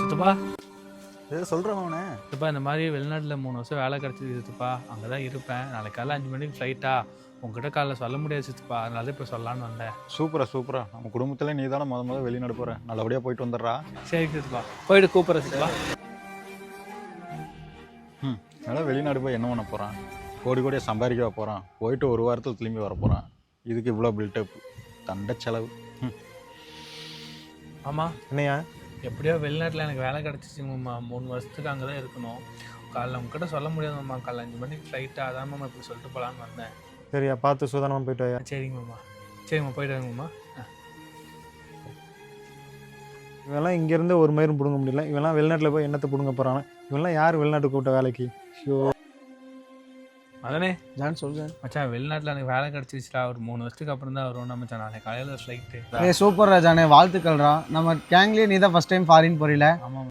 சித்தப்பா ஏதோ சொல்கிறேன் அவனே. சித்தப்பா இந்த மாதிரி வெளிநாட்டில் 3 வருஷம் வேலை கிடச்சிது சித்தப்பா. அங்கே தான் இருப்பேன். நாளைக்கு காலைல 5 மணிக்கு ஃப்ளைட்டா. உங்ககிட்ட காலைல சொல்ல முடியாது சித்தப்பா. அதனால தான் இப்போ சொல்லலான்னு வந்தேன். சூப்பரா நம்ம குடும்பத்தில் நீ தானே முத வெளிநாடு போகிற. நல்லபடியாக போயிட்டு வந்துடுறா. சரி சித்தப்பா, போயிட்டு கூப்பிட்றேன் சித்தப்பா. அதனால் வெளிநாடு போய் என்ன பண்ண போகிறான்? கோடியாக சம்பாதிக்க போகிறான். போயிட்டு ஒரு வாரத்தில் திரும்பி வர போகிறான். இதுக்கு இவ்வளோ பில்டப், தண்ட செலவு. ஆமாம், என்னையா? எப்படியோ வெளிநாட்டில் எனக்கு வேலை கிடச்சிச்சிங்கம்மா. 3 வருஷத்துக்கு அங்கே தான் இருக்கணும். காலைல உங்ககிட்ட சொல்ல முடியாதும்மா. காலைல 5 மணிக்கு ஃப்ளைட்டா. அதான் மாமா இப்படி சொல்லிட்டு போகலான்னு வந்தேன். சரியா, பார்த்து சூதானமாக போயிட்டு வாயா. சரிங்கம்மா, சரிம்மா, போயிட்டு வாங்கம்மா. இவெல்லாம் இங்கேருந்து ஒரு மயிரும் பிடுங்க முடியல. இவெல்லாம் வெளிநாட்டில் போய் என்னத்தை பிடுங்க போகிறாங்க? இவெல்லாம் யார் வெளிநாட்டுக்கு கூப்பிட்ட வேலைக்கு? ஷோ அதனே ஜான் சொல்லுங்க மச்சான், வெளிநாட்டில் எனக்கு வேலை கிடச்சிருச்சுடா. ஒரு 3 வருஷத்துக்கு அப்புறம் தான் வருவோம் மச்சான். நாளைக்கு காலையில் ஃப்ளைட்டு. சூப்பர் ராஜானே, வாழ்த்துக்கள்ரா. நம்ம கேங்லேயே நீ தான் ஃபர்ஸ்ட் டைம் ஃபாரின் போறீல. ஆமாம்.